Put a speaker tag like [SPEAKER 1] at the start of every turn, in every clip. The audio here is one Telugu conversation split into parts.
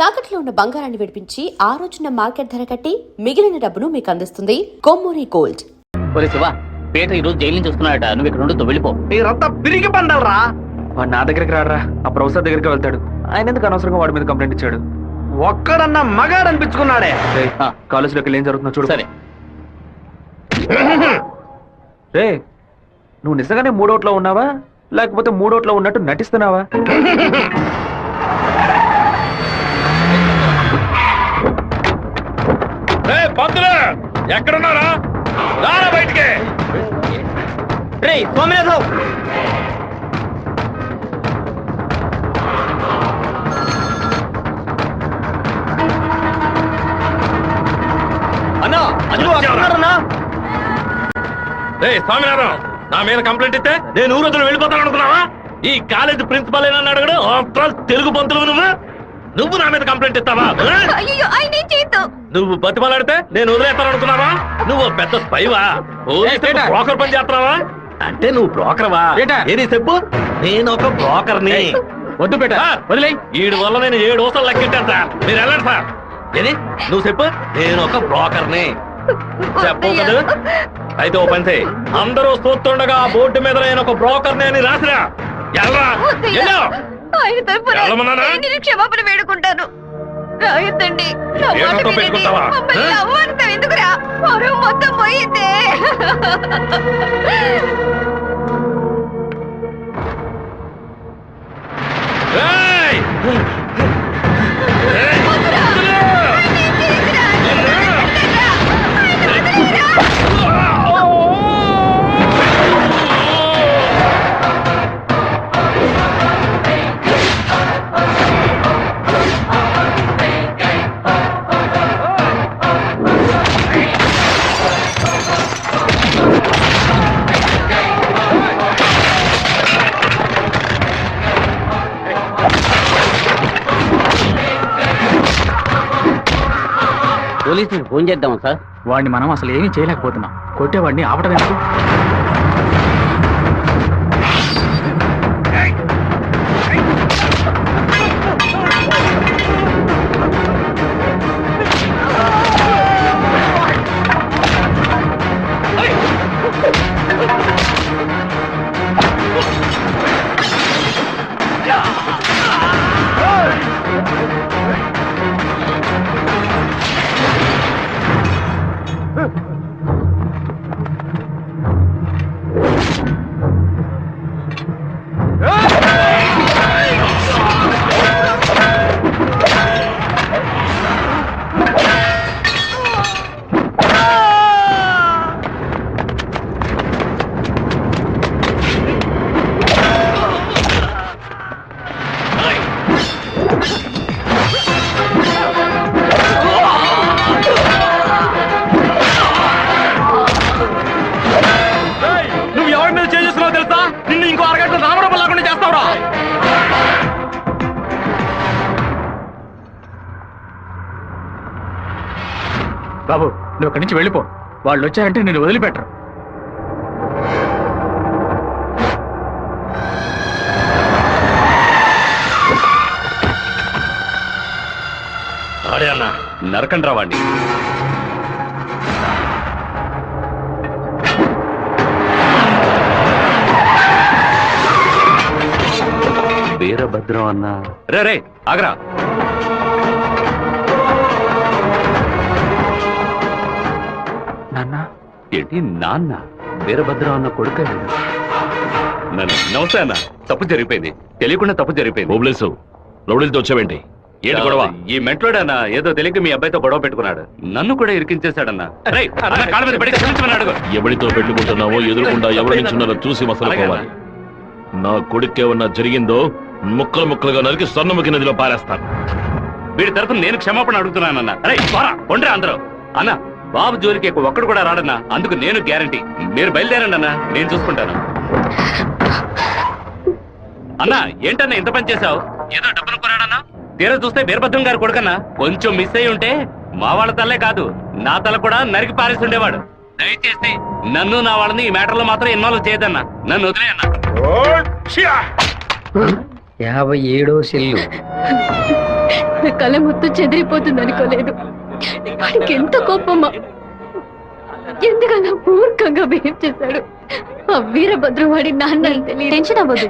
[SPEAKER 1] తాకట్లో ఉన్న బంగారాన్ని విడిపించి ఆ రోజున మార్కెట్ ధర కట్టి మిగిలిన డబ్బును మీకు అందిస్తుంది కొమ్మూరి గోల్డ్.
[SPEAKER 2] ఒరే శివ, పేట ఈరోజు జైలు నుంచి వస్తున్నాడట. నువ్వు ఇక్కడ నుండి వెళ్ళిపో.
[SPEAKER 3] మీరంతా పిరిగి పండాలరా. వాడు నా దగ్గరికి రాడరా, ఆ ప్రొఫెసర్ దగ్గరికి వెళ్తాడు. ఆయన ఎందుకు అనవసరంగా వాడి మీద కంప్లైంట్ ఇచ్చాడు? ఒక్కడన్నా మగాడు అనిపించుకున్నాడే. కాలేజీలోకి ఏం జరుగుతుందో చూడు.
[SPEAKER 2] సరే
[SPEAKER 3] రే, నువ్వు నిజంగానే మూడోట్లో ఉన్నావా లేకపోతే మూడోట్లో ఉన్నట్టు నటిస్తున్నావా?
[SPEAKER 4] ఎక్కడున్నారా? రారా బయటికి.
[SPEAKER 2] రే సోమనాథం, అన్నా అన్నా.
[SPEAKER 4] రే స్వామినాథం, నా మీద కంప్లైంట్ ఇస్తే నేను ఊరొద్దులు వెళ్ళిపోతాను అనుకున్నావా? ఈ కాలేజ్ ప్రిన్సిపల్ ఏనా అడగడు? తెలుగు పంతులు నువ్వు నా మీద కంప్లైంట్ ఇస్తావా? నువ్వు బతిమలాడితే నేను వదిలేస్తాను అనుకున్నావా? నువ్వు పెద్ద స్పైవా? బ్రోకర్ పని చేస్తున్నావా? అంటే నువ్వు బ్రోకర్వా? ఏది చెప్పు. నేను ఒక బ్రోకర్ని.
[SPEAKER 3] వద్దు పేట, వదిలే.
[SPEAKER 4] వీడి వల్ల నేను 7 ఊసలు లెక్కెట్టాను సార్. మీరు వెళ్ళండి సార్. ఏది నువ్వు చెప్పు. నేను ఒక బ్రోకర్ని చెప్పు కదా. అయితే ఓ పని చేయి, అందరూ చూస్తుండగా బోర్డు మీద నేను ఒక బ్రోకర్ని అని రాసిరా.
[SPEAKER 5] క్షమాపణ వేడుకుంటాను. రాయొద్దండి.
[SPEAKER 4] పెట్టుకుంటావా?
[SPEAKER 5] ఎందుకురా మొత్తం పోయిందే.
[SPEAKER 2] పోలీసులకు ఫోన్ చేద్దాం సార్.
[SPEAKER 3] వాడిని మనం అసలు ఏమీ చేయలేకపోతున్నాం. కొట్టేవాడిని ఆపడం ఎందుకు? బాబు, నువ్వు ఇక్కడి నుంచి వెళ్ళిపో. వాళ్ళు వచ్చారంటే నేను వదిలిపెట్టరు.
[SPEAKER 4] ఆడే అన్న నరకండి రావాడిని. వీరభద్రం అన్న. రే ఆగరా.
[SPEAKER 3] నాన్న
[SPEAKER 4] ఏంటి నాన్న? వీరభద్రం అన్న కొడుకు. నమస్తే అన్న. తప్పు జరిగిపోయింది, తెలియకుండా తప్పు జరిగిపోయింది.
[SPEAKER 6] ఓబ్లేసు రౌడీలతో వచ్చావేంటి? ఏంటి గొడవ?
[SPEAKER 4] ఈ మెంట్లోడన్నా ఏదో తెలియక మీ అబ్బాయితో గొడవ పెట్టుకున్నాడు. నన్ను కూడా ఇరికించేశాడన్నా.
[SPEAKER 6] ఎవరితో పెట్టుకుంటున్నావో ఎదురుకుండా ఎవరు నిల్చున్నారో చూసి మసలుకోవాలి. నా కొడుకేమన్నా జరిగిందో ముక్కలు ముక్కలుగా నరికి స్వర్ణముఖి నదిలో పారేస్తాను.
[SPEAKER 4] వీడి తరఫున నేను క్షమాపణ అడుగుతున్నానన్నా. కొండ్రే అందరూ. అన్న బాబు జోలికి ఒక్కడు కూడా రాడన్నా, అందుకు నేను గ్యారంటీ. మీరు బయలుదేరండి అన్నా, నేను చూసుకుంటాను. అన్నా ఏంటన్నా ఇంత పని చేశావు? ఏదో డబ్బులు కొన్నాడన్నా, తీరా చూస్తే వీరభద్రం గారు కొడుకన్నా. కొంచెం మిస్ అయి ఉంటే మా వాళ్ళ తల్లే కాదు నా తల కూడా నరికి పారేసి ఉండేవాడు. దయచేసి నన్ను నా వాళ్ళని ఈ మ్యాటర్లో మాత్రం ఇన్వాల్వ్ చేయదన్నా. నన్ను వదిలేయన్నా.
[SPEAKER 7] 57వ సెల్లు.
[SPEAKER 5] నా కళ మొత్తం చెదిరిపోతుంది అనుకోలేదు. వాడికి ఎంత కోపమా, ఎందుకన్నా మూర్ఖంగా బిహేవ్ చేశాడు. ఆ వీరభద్రం వాడి నాన్న టెన్షన్ అవ్వదు,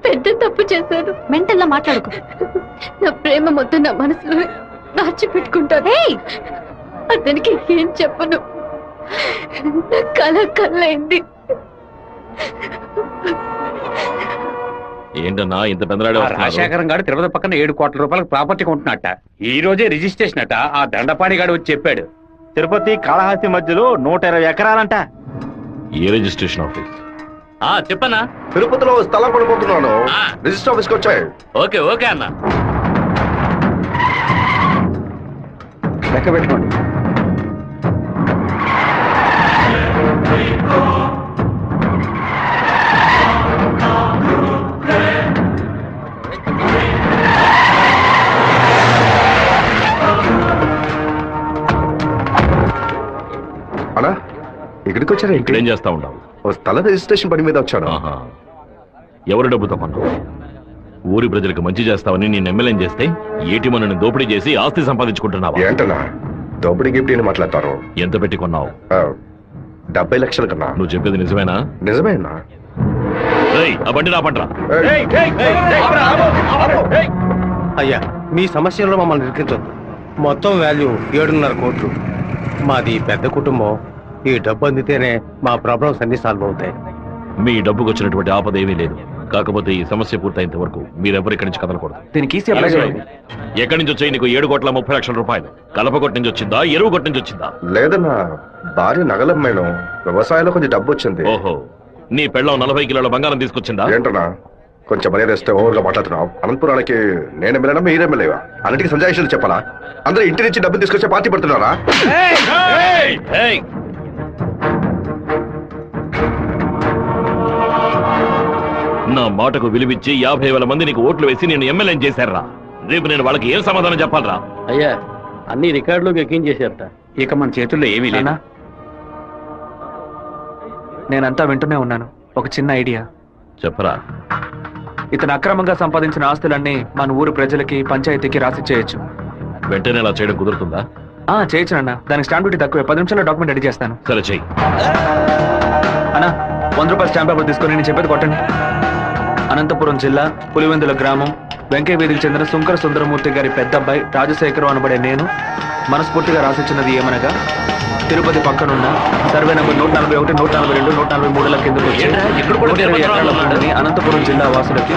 [SPEAKER 5] పెద్ద తప్పు చేశాడు. మెంటల్లా మాట్లాడుకో. నా ప్రేమ మొత్తం నా మనసులో దాచిపెట్టుకుంటాను. అతనికి ఏం చెప్పను. నా కళ కళ్ళైంది.
[SPEAKER 6] ఏంటన్నా ఇంత పెద్దరాడే
[SPEAKER 7] రాజశేఖరం గారు తిరుపతి పక్కన 7 కోట్ల రూపాయలకు ప్రాపర్టీ కొంటున్నట్ట. ఈ రోజే రిజిస్ట్రేషన్ అట. ఆ దండపాణి గారు వచ్చి చెప్పాడు.
[SPEAKER 3] తిరుపతి కాళహస్తి మధ్యలో 120 ఎకరాలంట.
[SPEAKER 6] ఏ రిజిస్ట్రేషన్ ఆఫీస్?
[SPEAKER 4] చెప్పన్నా.
[SPEAKER 8] తిరుపతిలో స్థలం కొనుక్కుంటున్నాను. రిజిస్టర్ ఆఫీస్కి వచ్చాయి.
[SPEAKER 4] ఓకే ఓకే అన్న.
[SPEAKER 7] లెక్క పెట్టుకోండి.
[SPEAKER 8] అన్నా ఇక్కడికి వచ్చారా?
[SPEAKER 6] ఇక్కడేం చేస్తా ఉన్నావు?
[SPEAKER 8] ఓ స్థల రిజిస్ట్రేషన్ పని మీద వచ్చాను.
[SPEAKER 6] ఆహా. ఎవరి డబ్బుతో కొన్నావు? ఊరి ప్రజలకు మంచి చేస్తావని నేను ఎమ్మెల్యేం చేస్తే ఏటి మనని దోపిడీ చేసి ఆస్తి సంపాదించుకుంటున్నావా?
[SPEAKER 8] ఏంటన్నా దోపిడీ గిఫ్ట్ అని మాట్లాడతారు?
[SPEAKER 6] ఎంత పెట్టి కొన్నావు?
[SPEAKER 8] 70 లక్షల కన్నా.
[SPEAKER 6] నువ్వు చెప్పేది నిజమేనా?
[SPEAKER 8] నిజమేనా?
[SPEAKER 6] రేయ్, ఆ బండి రాపండ్రా.
[SPEAKER 9] అయ్యా, మీ సమస్యల్లో మమ్మల్ని ఇరికించొద్దు. మొత్తం వాల్యూ 7.5 కోట్లు. మాది పెద్ద కుటుంబం. ఈ డబ్బు అందితేనే మా ప్రాబ్లమ్స్ అన్ని సాల్వ్ అవుతాయి.
[SPEAKER 6] మీ డబ్బుకు వచ్చినటువంటి ఆపద ఏమీ లేదు. కాకపోతే ఈ సమస్య పూర్తయినంత వరకు మీరెవరు ఇక్కడి నుంచి కదలకూడదు.
[SPEAKER 3] దీనికి ఈసీ అప్లై చేయండి.
[SPEAKER 6] ఎక్కడి నుంచి వచ్చాయి నీకు 7,30,00,000 రూపాయలు? కలపగొట్టు నుంచి వచ్చిందా, ఎరువు కొట్టు నుంచి వచ్చిందా?
[SPEAKER 8] లేదన్నా, భార్య నగలమ్మేను. వ్యవసాయంలో కొంచెం డబ్బు వచ్చింది.
[SPEAKER 6] ఓహో, నీ పెళ్ళం 40 కిలోల బంగారం తీసుకొచ్చిందా?
[SPEAKER 8] ఏంటన్నా కొంచెం మర్యాద ఇస్తే ఓవర్గా మాట్లాడుతున్నావు. అనంతపురానికి నేను ఎమ్మెల్యేనా మీరు ఎమ్మెల్యేవా? అన్నిటికీ సంజాయిషులు చెప్పాలా? అందరూ ఇంటి నుంచి డబ్బులు తీసుకొచ్చే పార్టీ పడుతున్నారా?
[SPEAKER 6] ఏయ్! నా మాటకు విలువిచ్చి 50,000 మంది నీకు ఓట్లు వేసి నేను ఎమ్మెల్యేం చేశారా? రేపు నేను వాళ్ళకి ఏం సమాధానం చెప్పాలరా?
[SPEAKER 7] అయ్యా, అన్ని రికార్డులోకి ఎక్కించేశారట. ఇక మన చేతుల్లో ఏమీ లేదు.
[SPEAKER 3] నేనంతా వింటూనే ఉన్నాను. ఒక చిన్న ఐడియా
[SPEAKER 6] చెప్పరా.
[SPEAKER 3] ఇతను అక్రమంగా సంపాదించిన ఆస్తులన్నీ మన ఊరు ప్రజలకి, పంచాయతీకి రాసి చేయొచ్చు.
[SPEAKER 6] వెంటనే అలా చేయడం కుదురుతుందా?
[SPEAKER 3] చేయొచ్చునన్నా. దానికి స్టాంప్ డ్యూటీ తక్కువే. 10 నిమిషాల్లో డాక్యుమెంట్ రెడీ చేస్తాను.
[SPEAKER 6] సరే చెయ్యి.
[SPEAKER 3] అన్నా, 100 రూపాయల స్టాంప్ పేపర్ తీసుకొని నేను చెప్పేది కొట్టండి. అనంతపురం జిల్లా పులివెందుల గ్రామం వెంకయ్య వీధికి చెందిన సుంకర సుందరమూర్తి గారి పెద్ద అబ్బాయి రాజశేఖరం అనబడే నేను మనస్ఫూర్తిగా రాసిచ్చినది ఏమనగా, తిరుపతి పక్కనున్న సర్వే నంబర్ 141, 142, 143ల కిందకు వచ్చి 120 ఎకరాల భూమిని అనంతపురం జిల్లా వాసులకి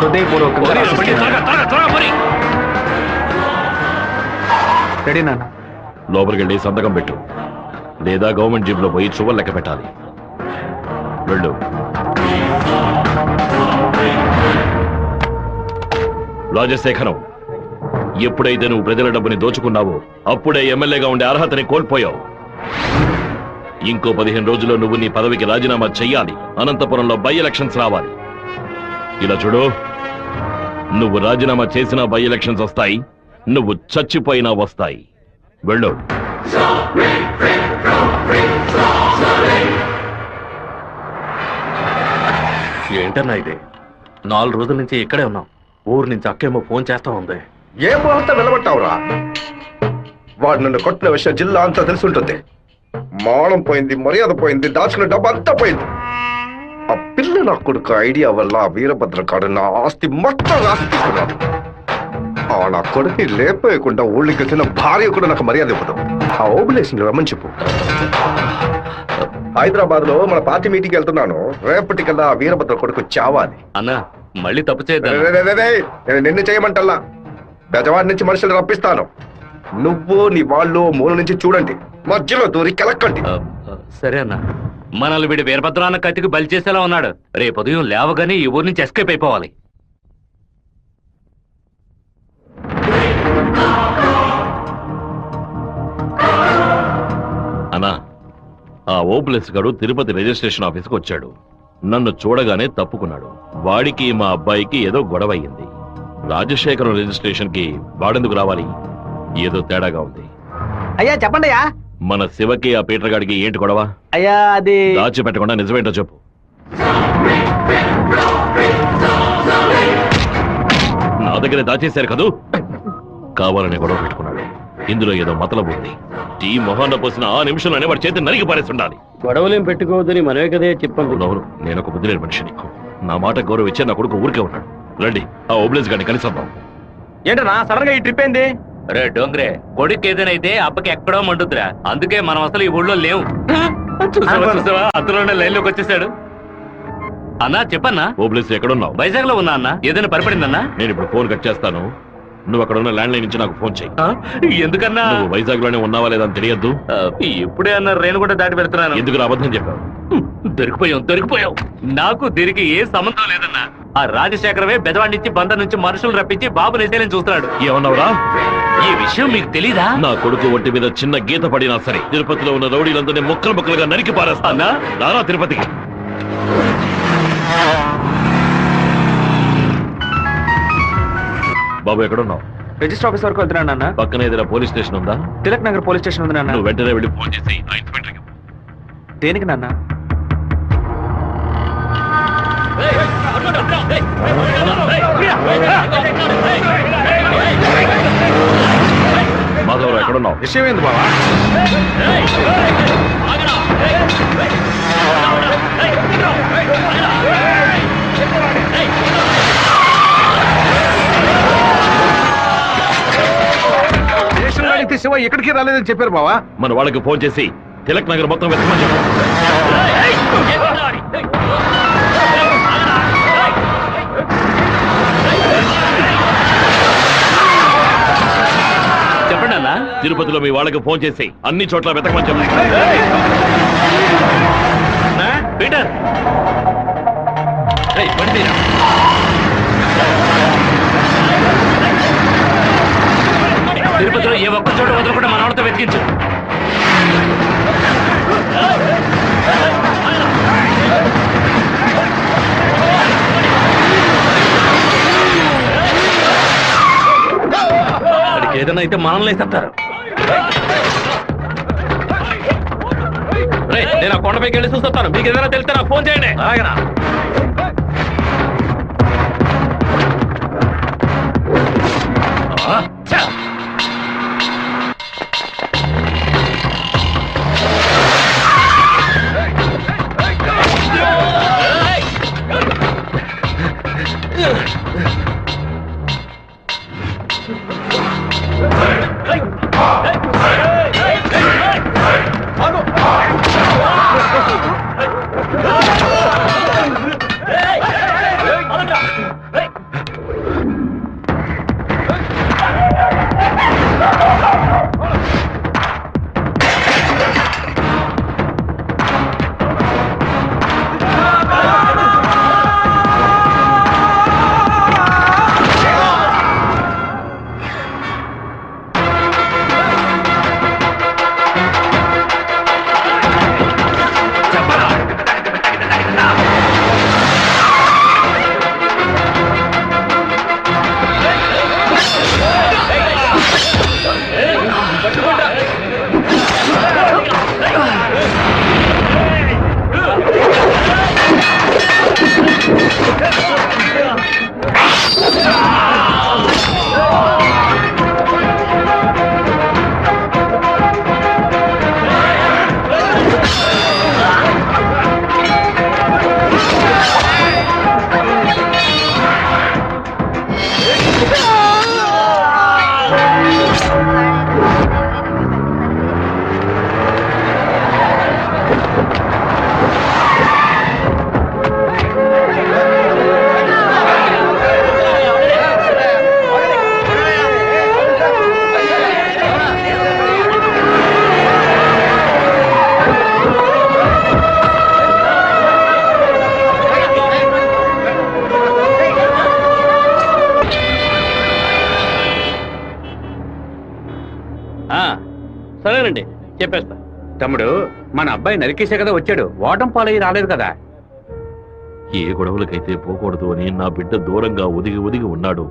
[SPEAKER 3] హృదయపూర్వకంగా రాసిస్తున్నాను. రెడీ నాన్న?
[SPEAKER 6] లోపలికి వెళ్ళి సంతకం పెట్టు, లేదా గవర్నమెంట్ జీబ్ లో పోయి చువ్వలు లెక్క పెట్టాలి. వెళ్ళు. రాజశేఖరం, ఎప్పుడైతే నువ్వు ప్రజల డబ్బుని దోచుకున్నావో అప్పుడే ఎమ్మెల్యేగా ఉండే అర్హతని కోల్పోయావు. ఇంకో 15 రోజుల్లో నువ్వు నీ పదవికి రాజీనామా చెయ్యాలి. అనంతపురంలో బై ఎలక్షన్స్ రావాలి. ఇలా చూడు, నువ్వు రాజీనామా చేసినా బై ఎలక్షన్స్ వస్తాయి, నువ్వు చచ్చిపోయినా వస్తాయి. వెళ్ళు.
[SPEAKER 4] ఏంటన్నా ఇది? 4 రోజుల నుంచి ఇక్కడే ఉన్నాం. ఊరు నుంచి అక్కేమో ఫోన్ చేస్తా ఉంది.
[SPEAKER 8] ఏ అంతా నిలబట్టావురా? వాడు నన్ను కొట్టిన విషయం జిల్లా అంతా తెలుసుంటుంది. మానం పోయింది, మర్యాద పోయింది, దాచుకున్న డబ్బు అంతా పోయింది. ఆ పిల్ల నా కొడుకు ఐడియా వల్ల వీరభద్ర కాడు నా ఆస్తి మొత్తం రాసి తీసుకున్నాడు. నా కొడుకు లేపేయకుండా ఊళ్ళకి వచ్చిన భార్య కూడా నాకు మర్యాద ఇవ్వదు. ఆ ఓబులేషన్ రమ్మని చెప్పు. హైదరాబాద్ లో మన పార్టీ మీటింగ్ వెళ్తున్నాను. రేపటికల్లా వీరభద్ర కొడుకు చావాలి.
[SPEAKER 4] అన్నా, మళ్ళీ తప్పు చేద్దాం.
[SPEAKER 8] నేను నిన్ను చేయమంటల్లా, బెజవాడి నుంచి మనుషులు రప్పిస్తాను. నువ్వు నీ వాళ్ళు మూల నుంచి చూడండి, మధ్యలో దూరి కెలక్కండి.
[SPEAKER 4] సరే అన్న. మనల్ని వీడి వీరభద్రాన్న కత్తికి బలి చేసేలా ఉన్నాడు. రేపు ఉదయం లేవగానే ఈ ఊరి నుంచి ఎస్కేప్ అయిపోవాలి.
[SPEAKER 6] అన్నా, ఆ ఓప్లెస్ గాడు తిరుపతి రిజిస్ట్రేషన్ ఆఫీస్కి వచ్చాడు. నన్ను చూడగానే తప్పుకున్నాడు. వాడికి మా అబ్బాయికి ఏదో గొడవ అయ్యింది. రాజశేఖరం రిజిస్ట్రేషన్ కి వాడెందుకు రావాలి? ఏదో తేడాగా ఉంది.
[SPEAKER 3] అయ్యా చెప్పండి. అయ్యా,
[SPEAKER 6] మన శివకి ఆ పీటర్ గాడికి ఏంటి గొడవ?
[SPEAKER 3] అయ్యా అది
[SPEAKER 6] దాచిపెట్టకుండా నిజమేంటో చెప్పు. దగ్గర దాచేశారు కదూ. కావాలనే గొడవ పెట్టుకున్నాడు. ఇందులో ఏదో మతలబు ఉంది. టీ మొహాన్న పోసిన ఆ నిమిషంలోనే వాడి చేతి నరికి పారేసి ఉండాలి.
[SPEAKER 2] గొడవలేం పెట్టుకోవద్దని మనమే కదే చెప్పండి.
[SPEAKER 6] అవును, నేను ఒక బుద్ధి లేని మనిషిని. నా మాట గౌరవం ఇచ్చే నా కొడుకు ఊరికే ఉన్నాడు. రండి ఆ ఓబ్లేస్ గారిని కలిసొద్దాం.
[SPEAKER 3] ఏంటన్నా సడన్ గా ఈ ట్రిప్ ఏంది?
[SPEAKER 4] రే డోంగ్రే, కొడుకు ఏదైనా అయితే అప్పకి ఎక్కడో మండుతురా. అందుకే మనం అసలు ఈ ఊళ్ళో లేవు. చూసావా అందులోనే లైన్ లోకి వచ్చేసాడు. అన్నా చెప్పన్నా.
[SPEAKER 6] ఓబ్లేస్ ఎక్కడున్నావు?
[SPEAKER 4] వైజాగ్ లో ఉన్నా అన్న. ఏదైనా పడిపడిందన్నా?
[SPEAKER 6] నేను ఇప్పుడు ఫోన్ కట్ చేస్తాను. నువ్వు అక్కడ ఉన్న ల్యాండ్ లైన్ నుంచి నాకు ఫోన్ చెయ్యి.
[SPEAKER 4] ఎందుకన్నా?
[SPEAKER 6] నువ్వు వైజాగ్ లోనే ఉన్నావా లేదా అని తెలియద్దు.
[SPEAKER 4] ఇప్పుడే అన్న రేణు కూడా దాటి పెడుతున్నాను.
[SPEAKER 6] ఎందుకు అబద్ధం చెప్పావు?
[SPEAKER 4] దొరికిపోయావు. నాకు దీనికి ఏ సంబంధం లేదన్నా. ఆ రాజశేఖరమే బెదవాడినిచ్చి బందర్ నుంచి మనుషులు రప్పించి బాబు నేసేలని చూస్తున్నాడు.
[SPEAKER 6] ఏమన్నావురా?
[SPEAKER 4] ఈ విషయం మీకు తెలీదా?
[SPEAKER 6] నా కొడుకు ఒంటి మీద చిన్న గీత పడినా సరే తిరుపతిలో ఉన్న రౌడీలందరినీ ముక్కలు ముక్కలుగా నరికి పారేస్తానా? నారా తిరుపతికి. బాబు ఎక్కడున్నావు?
[SPEAKER 3] రిజిస్టర్ ఆఫీస్ వరకు వెళ్తున్నాను నాన్న.
[SPEAKER 6] పక్కన ఏదైనా పోలీస్ స్టేషన్ ఉందా?
[SPEAKER 3] తిలక్ నగర్ పోలీస్ స్టేషన్ ఉంది నాన్న.
[SPEAKER 6] నువ్వు వెంటనే వెళ్ళి ఫోన్ చేసి ఆ ఇన్స్పెక్టర్కి ఇవ్వు.
[SPEAKER 3] దేనికి నాన్న?
[SPEAKER 6] మాధవరావు ఎక్కడున్నావు?
[SPEAKER 9] విషయం ఏంది బావా? స్టేషన్ అడిగితే శివ ఎక్కడికి రాలేదని చెప్పారు బావా.
[SPEAKER 6] మన వాళ్ళకి ఫోన్ చేసి తిలక్ నగర్ మొత్తం వెతకమని చెప్పు.
[SPEAKER 4] చెప్పండి అన్న.
[SPEAKER 6] తిరుపతిలో మీ వాళ్ళకి ఫోన్ చేసి అన్ని చోట్ల వెతకమని చెప్పు.
[SPEAKER 4] పీటర్ పడితేరా తిరుపతిలో ఏ ఒక్క చోట వదలకుండా మన వాళ్ళతో వెతికించు. వాడికి ఏదైనా అయితే మనల్ని వేసేస్తారు. నేను ఆ కొండపైకి వెళ్ళి చూస్తాను. మీకు ఏదైనా తెలిస్తే నాకు ఫోన్ చేయండి. అలాగేనా? సరేనండి, చెప్పేస్తా.
[SPEAKER 7] తమ్ముడు, మన అబ్బాయి నరికేసే కదా వచ్చాడు, ఓటం పాలయ్యి రాలేదు కదా.
[SPEAKER 6] ఏ గొడవలకైతే పోకూడదు అని నా బిడ్డ దూరంగా ఒదిగి ఒదిగి ఉన్నాడు.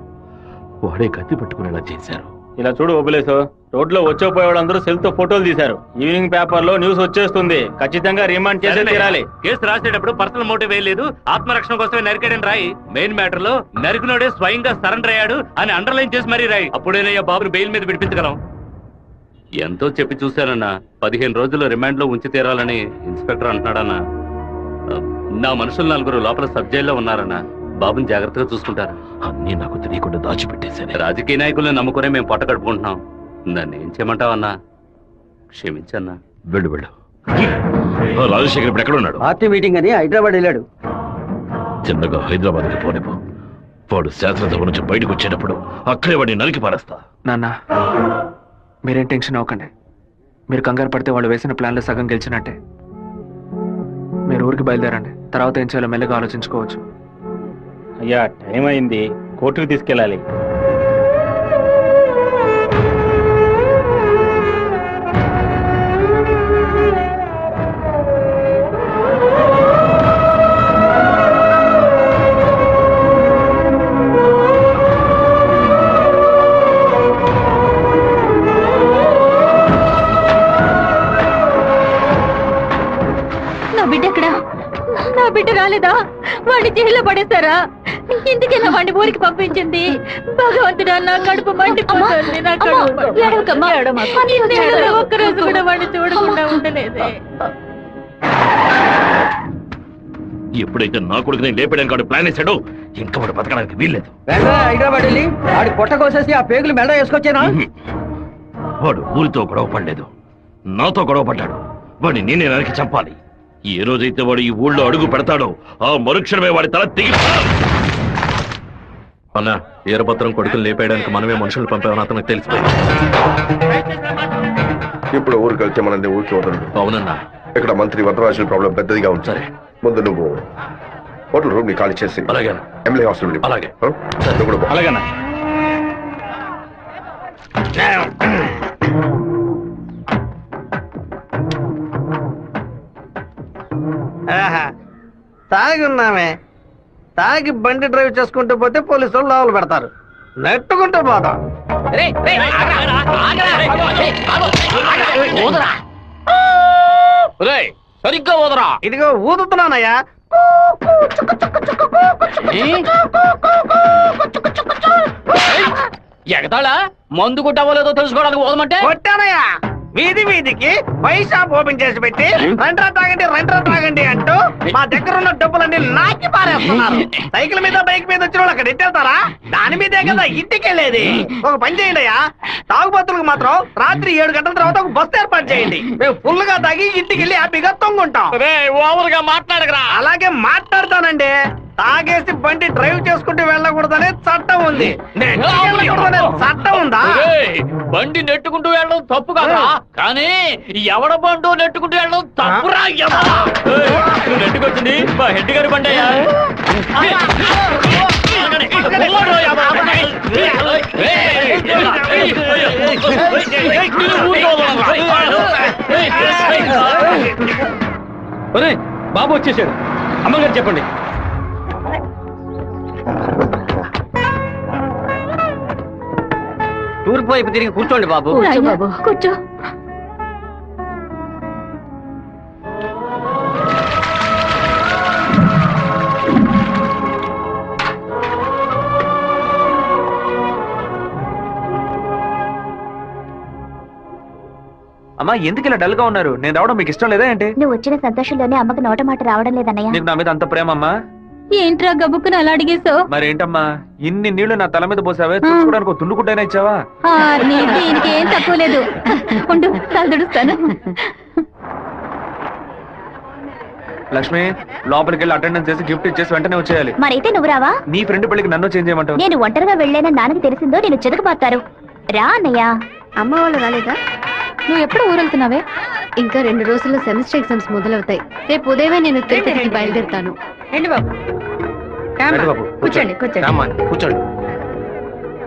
[SPEAKER 6] వాడే కత్తి పట్టుకునేలా చేశారు.
[SPEAKER 7] ఇలా చూడు ఓపిలేసు, రోడ్లో వచ్చేపోయేవాళ్ళందరూ సెల్ తో ఫోటోలు తీశారు. ఈవినింగ్ పేపర్ లో న్యూస్ వచ్చేస్తుంది. ఖచ్చితంగా రిమాండ్ చేసే తీరాలి.
[SPEAKER 4] కేసు రాసేటప్పుడు పర్సనల్ మోటివ్ వేయలేదు, ఆత్మరక్షణ కోసమే నరికాడని రాయి. మెయిన్ మ్యాటర్ లో నరికినోడే స్వయంగా సరెండర్ అయ్యాడు అని అండర్లైన్ చేసి మరీ రాయి. అప్పుడేనయ్యా బాబుని బెయిల్ మీద విడిపించగలం. ఎంతో చెప్పి చూశానన్నా, 15 రోజులు రిమాండ్ లో ఉంచి తీరాలని ఇన్స్పెక్టర్ అంటున్నాడన్నా. నా మనుషులు 4 లోపల సబ్ జైల్లో ఉన్నారన్నా. బాబుని జాగ్రత్తగా చూసుకుంటారు.
[SPEAKER 6] అన్నీ నాకు తెలియకుండా దాచిపెట్టేశాను.
[SPEAKER 4] రాజకీయ నాయకులను నమ్ముకునే మేము పొట్ట కడుపుకుంటున్నాం. నన్ను ఏం చేయమంటావన్నా? క్షమించన్నా.
[SPEAKER 6] వెళ్ళు వెళ్ళు. రాజశేఖర్ ఇప్పుడు ఎక్కడ ఉన్నాడు?
[SPEAKER 9] పార్టీ మీటింగ్ అని హైదరాబాద్ వెళ్ళాడు.
[SPEAKER 6] చిన్నగా హైదరాబాద్కి పోనిపో. వాడు శాసనసభ నుంచి బయటకు వచ్చేటప్పుడు అక్కడే వాడిని నరికి పారేస్తా.
[SPEAKER 3] నాన్న మీరేం టెన్షన్ అవ్వకండి. మీరు కంగారు పడితే వాళ్ళు వేసిన ప్లాన్లో సగం గెలిచినట్టే. మీరు ఊరికి బయలుదేరండి. తర్వాత ఏం చేయాలో మెల్లగా ఆలోచించుకోవచ్చు.
[SPEAKER 7] అయ్యా టైం అయింది, కోర్టుకు తీసుకెళ్ళాలి.
[SPEAKER 5] నా బిడ్డ ఎక్కడా? నా బిడ్డ రాలేదా? వాడిని జైల్లో పడేస్తారా? ఇందుకేనా వాడిని ఊరికి పంపించింది? భగవంతుడా, నా కడుపు మండిపోతుంది. నా ఒక్కరోజు కూడా వాడిని చూడకుండా ఉండలేదే.
[SPEAKER 6] ఎప్పుడైతే నా కొడుకుని లేపడానికి వాడు ప్లాన్ వేసాడో ఇంకా వాడు బతకడానికి వీల్లేదు.
[SPEAKER 9] హైదరాబాద్ వెళ్ళి వాడి పొట్ట కోసేసి ఆ పేగులు మెడ వేసుకొచ్చేనా?
[SPEAKER 6] వాడు ఊరితో గొడవ పడలేదు, నాతో గొడవ పడ్డాడు. వాడిని నేనే నరికి చంపాలి. ఏ రోజైతే వాడు ఈ ఊళ్ళో అడుగు పెడతాడో ఆ మరుక్షణమే వాడి తల తెగి.
[SPEAKER 4] అన్న, ఈరభద్రం కొడుకులు లేపేయడానికి మనమే మనుషులు పంపామని అతనికి తెలిసిపోయింది.
[SPEAKER 8] ఇప్పుడు ఊరికి వెళ్తే మనది ఊరికి వదలడు.
[SPEAKER 4] అవునన్నా.
[SPEAKER 8] ఇక్కడ మంత్రి వరదరాజుల ప్రాబ్లం పెద్దదిగా ఉంది.
[SPEAKER 4] సరే,
[SPEAKER 8] ముందు నువ్వు హోటల్ రూమ్ ని ఖాళీ చేసి
[SPEAKER 4] అలాగే
[SPEAKER 8] ఎమ్మెల్యే హాస్టల్
[SPEAKER 4] అలాగే.
[SPEAKER 8] నువ్వు కూడా పో.
[SPEAKER 7] అలాగేనా?
[SPEAKER 9] తాగి ఉన్నామే, తాగి బండి డ్రైవ్ చేసుకుంటూ పోతే పోలీసు వాళ్ళు లోపల పెడతారు. నెట్టుకుంటూ పోతాం.
[SPEAKER 2] సరిగ్గా పోదరా.
[SPEAKER 9] ఇదిగో ఊదుతున్నానయ్యా.
[SPEAKER 2] ఎగతాళా? మందు కొట్టవలేదో తెలుసుకోవడానికి పోదమంటే
[SPEAKER 9] కొట్టానయ్యా. వీధి వీధికి వైన్ షాప్ ఓపెన్ చేసి పెట్టి రండ్రా తాగండి అంటూ మా దగ్గర ఉన్న డబ్బులన్నీ నాకి పారేస్తున్నారు. సైకిల్ మీద బైక్ మీద వచ్చిన వాళ్ళు అక్కడ ఎట్టేళ్తారా? దాని మీదే కదా ఇంటికి వెళ్ళేది. ఒక పని చేయండి అయ్యా, తాగుబోతులకు మాత్రం రాత్రి 7 గంటల తర్వాత ఒక బస్సు ఏర్పాటు చేయండి. మేము ఫుల్ గా తాగి ఇంటికి వెళ్ళి హ్యాపీగా తొంగుంటాం.
[SPEAKER 2] ఓవర్గా మాట్లాడగరా.
[SPEAKER 9] అలాగే మాట్లాడతానండి. తాగేసి బండి డ్రైవ్ చేసుకుంటూ వెళ్ళకూడదనే చట్టం ఉంది. చట్టం ఉందా?
[SPEAKER 2] బండి నెట్టుకుంటూ వెళ్ళడం తప్పు కదా, కానీ ఎవడ బండు నెట్టుకుంటూ వెళ్ళడం తప్పురా. నువ్వు నెట్టుకొచ్చింది మా హెడ్ గారి బండి అయ్యా.
[SPEAKER 7] బాబు వచ్చేసాడు. అమ్మగారు చెప్పండి.
[SPEAKER 9] తూర్పు వైపు తిరిగి కూర్చోండి బాబు.
[SPEAKER 5] బాబు కూర్చో.
[SPEAKER 3] అమ్మా ఎందుకు ఇలా డల్ గా ఉన్నారు? నేను రావడం మీకు ఇష్టం లేదా ఏంటి?
[SPEAKER 5] నువ్వు వచ్చిన సంతోషంలోనే అమ్మకు నోట మాట రావడం లేదన్నయ్య.
[SPEAKER 3] నీకు నా మీద అంత ప్రేమ అమ్మా?
[SPEAKER 5] ఏంట్రా గబుక్కుని అలా అడిగేశావు?
[SPEAKER 3] మరేంటమ్మా ఇన్ని నీళ్లు నా తల మీద పోసావే, చూసుకోవడానికి ఒక తుండుకుంటైనా ఇచ్చావా?
[SPEAKER 5] దీనికి ఏం తక్కువ లేదు. ఉండు, తల తుడుస్తాను.
[SPEAKER 3] లక్ష్మి, లోపలికి వెళ్ళి అటెండెన్స్ చేసి గిఫ్ట్ ఇచ్చేసి వెంటనే వచ్చేయాలి.
[SPEAKER 5] మరైతే నువ్వు రావా?
[SPEAKER 3] నీ ఫ్రెండ్ పెళ్లికి నన్ను చేంజ్ చేయమంటావు?
[SPEAKER 5] నేను ఒంటరిగా వెళ్ళానని నాన్నకి తెలిసిందో నేను చెదకబాతారు. రా అన్నయ్య. అమ్మ వాళ్ళు రాలేదా? నువ్వు ఎప్పుడు ఊరెళ్తున్నావే? ఇంకా 2 రోజుల్లో సెమిస్టర్ ఎగ్జామ్స్ మొదలవుతాయి. రేపు ఉదయమే నేను తిరుపతికి బయలుదేరుతాను.
[SPEAKER 9] రండి బాబు. కూర్చోండి.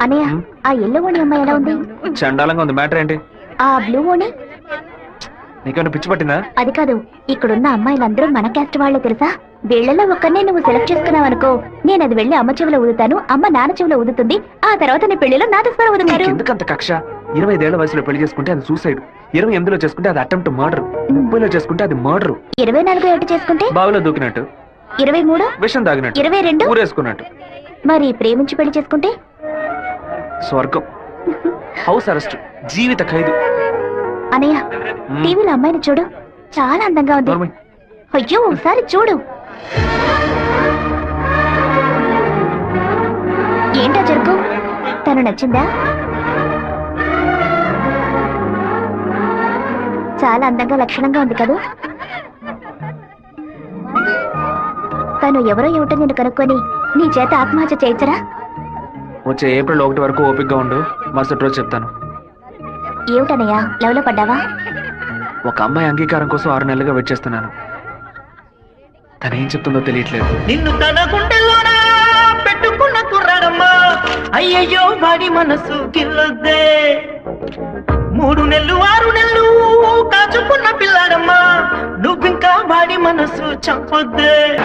[SPEAKER 5] అన్నయ్య, ఆ ఎల్లో ఓణి అమ్మాయి ఎలా ఉంది?
[SPEAKER 3] చండాలంగా ఉంది. మ్యాటర్ ఏంటి?
[SPEAKER 5] ఆ బ్లూ ఓణి
[SPEAKER 3] నీకేమైనా పిచ్చి పట్టిందా?
[SPEAKER 5] అది కాదు, ఇక్కడున్న అమ్మాయిలందరూ మన క్యాస్ట్ వాళ్లే తెలుసా? వీళ్ళలో ఒక్కరినే నువ్వు సెలెక్ట్ చేసుకున్నావు అనుకో, నేను అది వెళ్ళి అమ్మ చెవిలో ఊదుతాను, అమ్మ నాన్న చెవిలో ఊదుతుంది, ఆ తర్వాత నీ పెళ్లిలో నాదస్వరం ఊదుతారు.
[SPEAKER 3] ఎందుకంత కక్ష? 25 ఏళ్ల వయసులో పెళ్లి చేసుకుంటే అది సూసైడ్, 28లో చేసుకుంటే అది అటెంప్ట్ మర్డర్, 30లో చేసుకుంటే అది మర్డర్,
[SPEAKER 5] 24 ఏట చేసుకుంటే
[SPEAKER 3] బావిలో దూకినట్టు,
[SPEAKER 5] 23
[SPEAKER 3] విషం తాగినట్టు,
[SPEAKER 5] 22
[SPEAKER 3] ఊరేసుకున్నట్టు.
[SPEAKER 5] మరి ప్రేమించి పెళ్లి చేసుకుంటే
[SPEAKER 3] స్వర్గం, హౌస్ అరెస్ట్, జీవిత ఖైదు.
[SPEAKER 5] అనయ్య, టీవీలో అమ్మాయిని చూడు, చాలా అందంగా ఉంది.
[SPEAKER 3] నోర్మై.
[SPEAKER 5] అయ్యో ఒకసారి చూడు. ఏంటా జరుగు? తను నచ్చిందా? చాలా అందంగా లక్షణంగా ఉంది కదా. తను ఎవరో ఏమిటో నేను కనుక్కొని నీ చేత ఆత్మహత్య చేయించరా?
[SPEAKER 3] వచ్చే ఏప్రిల్ 1 వరకు ఓపికగా ఉండు, మరుసటి రోజు చెప్తాను.
[SPEAKER 5] ఏమిటనయ్యా, లవ్లో పడ్డావా?
[SPEAKER 3] ఒక అమ్మాయి అంగీకారం కోసం 6 నెలలుగా వెయిట్ చేస్తున్నాను. తనేం చెప్తుందో తెలియట్లేదు.
[SPEAKER 9] నిన్ను తన గుండెల్లోనా పెట్టుకున్న కుర్రాడమ్మా, అయ్యయ్యో వాడి మనసు కిల్లొద్దే. 3 నెలలు 6 నెలలు కాచుకున్న పిల్లాడమ్మా, నువ్వింకా వాడి మనసు చంపొద్దే.